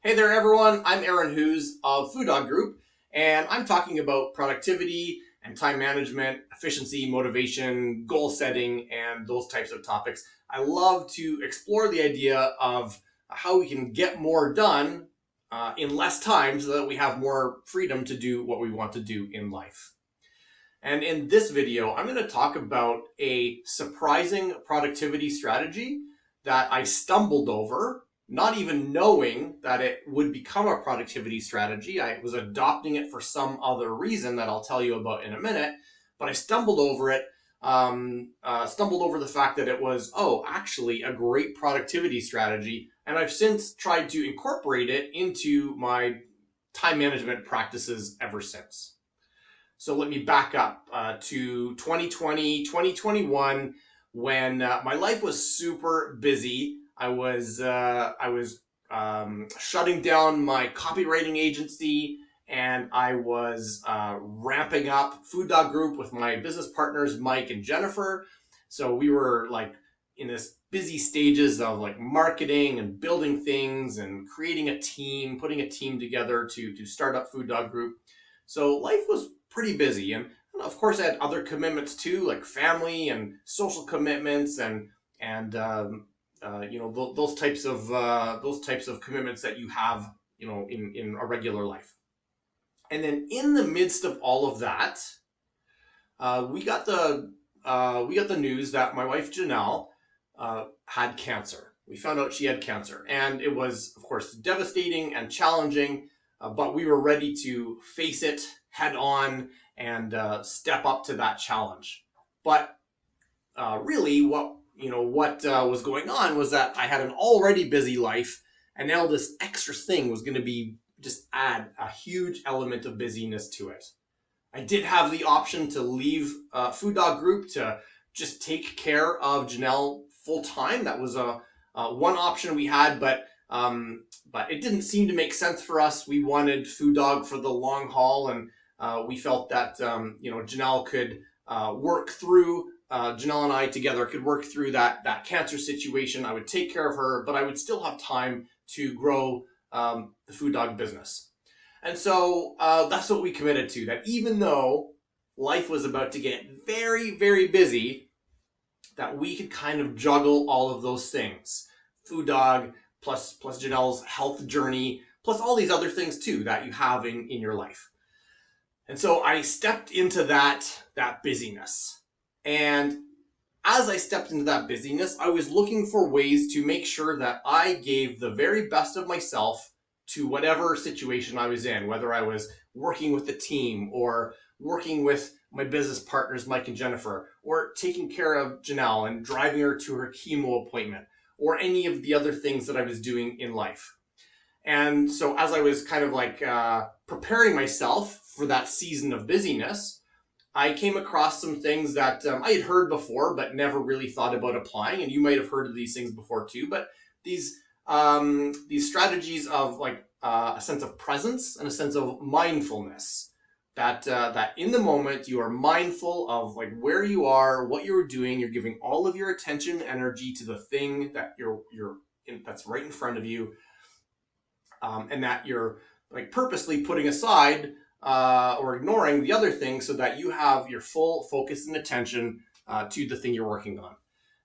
Hey there, everyone. I'm Aaron Hughes of FuDog Group, and I'm talking about productivity and time management, efficiency, motivation, goal setting, and those types of topics. I love to explore the idea of how we can get more done in less time so that we have more freedom to do what we want to do in life. And in this video, I'm going to talk about a surprising productivity strategy that I stumbled over, not even knowing that it would become a productivity strategy. I was adopting it for some other reason that I'll tell you about in a minute, but I stumbled over it, stumbled over the fact that it was, actually a great productivity strategy. And I've since tried to incorporate it into my time management practices ever since. So let me back up to 2020, 2021, when my life was super busy. I was shutting down my copywriting agency, and I was ramping up FuDog Group with my business partners, Mike and Jennifer. So we were like in this busy stages of like marketing and building things and creating a team, putting a team together to start up FuDog Group. So life was pretty busy, and of course I had other commitments too, like family and social commitments, and those types of commitments that you have in a regular life. And then in the midst of all of that, we got the news that my wife Janelle had cancer. We found out she had cancer, and it was of course devastating and challenging, but we were ready to face it head on and step up to that challenge. But really, what was going on was that I had an already busy life, and now this extra thing was going to be just add a huge element of busyness to it. I did have the option to leave FuDog Group to just take care of Janelle full time. That was one option we had, but it didn't seem to make sense for us. We wanted FuDog for the long haul, and we felt that Janelle could work through. Janelle and I together could work through that cancer situation. I would take care of her, but I would still have time to grow the FuDog business. And so that's what we committed to, that even though life was about to get very, very busy, that we could kind of juggle all of those things. FuDog plus Janelle's health journey, plus all these other things too that you have in your life. And so I stepped into that busyness. And as I stepped into that busyness, I was looking for ways to make sure that I gave the very best of myself to whatever situation I was in, whether I was working with the team or working with my business partners, Mike and Jennifer, or taking care of Janelle and driving her to her chemo appointment, or any of the other things that I was doing in life. And so as I was kind of like preparing myself for that season of busyness, I came across some things that I had heard before, but never really thought about applying. And you might have heard of these things before too, but these strategies of like a sense of presence and a sense of mindfulness, that in the moment you are mindful of like where you are, what you're doing. You're giving all of your attention, energy to the thing that that's right in front of you, and that you're like purposely putting aside or ignoring the other things so that you have your full focus and attention to the thing you're working on.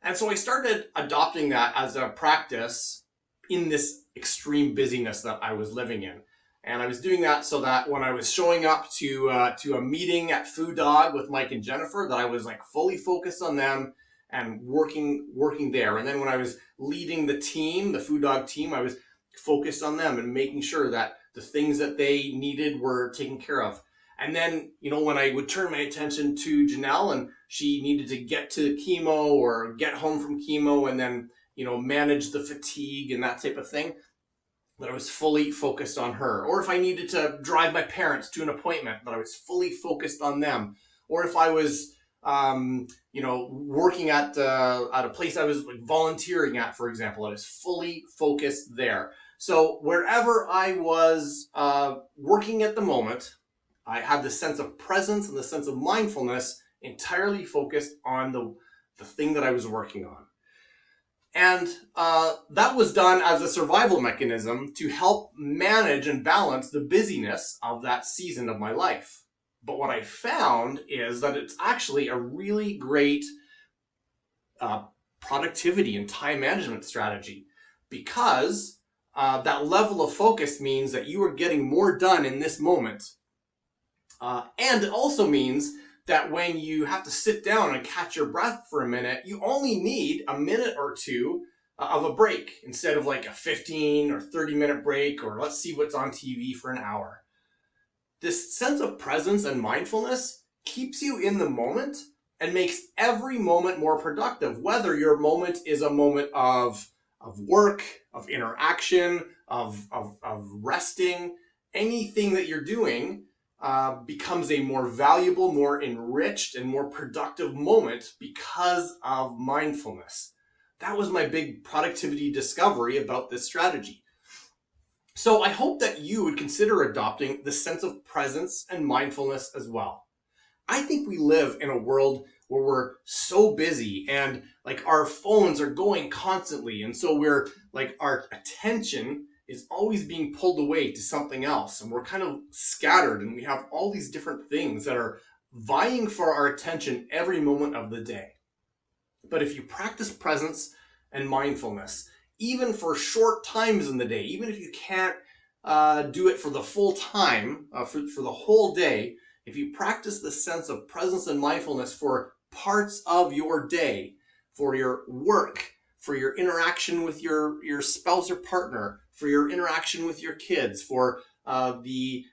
And so I started adopting that as a practice in this extreme busyness that I was living in. And I was doing that so that when I was showing up to a meeting at FuDog with Mike and Jennifer, that I was like fully focused on them and working there. And then when I was leading the team, the FuDog team, I was focused on them and making sure that the things that they needed were taken care of. And then, when I would turn my attention to Janelle and she needed to get to chemo or get home from chemo and then, manage the fatigue and that type of thing, that I was fully focused on her. Or if I needed to drive my parents to an appointment, that I was fully focused on them. Or if I was, working at a place I was like volunteering at, for example, I was fully focused there. So wherever I was working at the moment, I had the sense of presence and the sense of mindfulness entirely focused on the thing that I was working on. And that was done as a survival mechanism to help manage and balance the busyness of that season of my life. But what I found is that it's actually a really great productivity and time management strategy, because that level of focus means that you are getting more done in this moment. And it also means that when you have to sit down and catch your breath for a minute, you only need a minute or two of a break instead of like a 15 or 30-minute break, or let's see what's on TV for an hour. This sense of presence and mindfulness keeps you in the moment and makes every moment more productive, whether your moment is a moment of work, of interaction, of resting. Anything that you're doing becomes a more valuable, more enriched, and more productive moment because of mindfulness. That was my big productivity discovery about this strategy. So I hope that you would consider adopting the sense of presence and mindfulness as well. I think we live in a world where we're so busy and like our phones are going constantly. And so we're like, our attention is always being pulled away to something else. And we're kind of scattered, and we have all these different things that are vying for our attention every moment of the day. But if you practice presence and mindfulness, even for short times in the day, even if you can't do it for the full time, for the whole day, if you practice the sense of presence and mindfulness for parts of your day, for your work, for your interaction with your spouse or partner, for your interaction with your kids, for the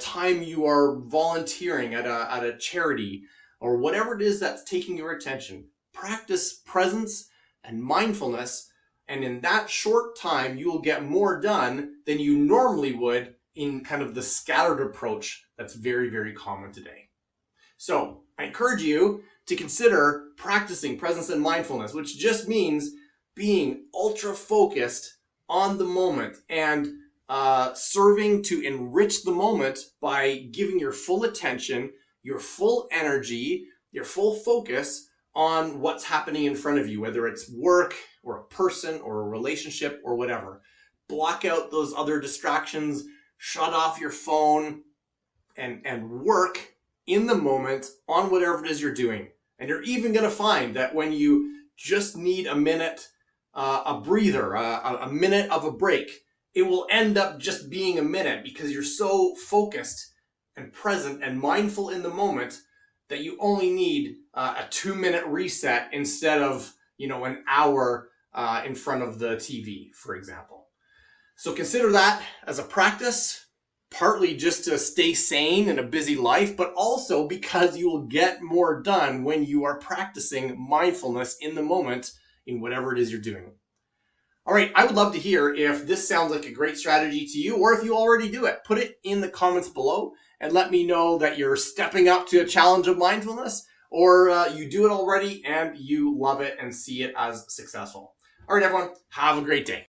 time you are volunteering at a charity, or whatever it is that's taking your attention, practice presence and mindfulness, and in that short time, you will get more done than you normally would in kind of the scattered approach that's very, very common today. So I encourage you to consider practicing presence and mindfulness, which just means being ultra focused on the moment and serving to enrich the moment by giving your full attention, your full energy, your full focus on what's happening in front of you, whether it's work or a person or a relationship or whatever. Block out those other distractions, shut off your phone, and work in the moment on whatever it is you're doing. And you're even going to find that when you just need a minute, a breather, a minute of a break, it will end up just being a minute because you're so focused and present and mindful in the moment that you only need a 2-minute reset instead of, an hour in front of the TV, for example. So consider that as a practice, partly just to stay sane in a busy life, but also because you will get more done when you are practicing mindfulness in the moment in whatever it is you're doing. All right, I would love to hear if this sounds like a great strategy to you, or if you already do it. Put it in the comments below and let me know that you're stepping up to a challenge of mindfulness, or you do it already and you love it and see it as successful. All right, everyone, have a great day.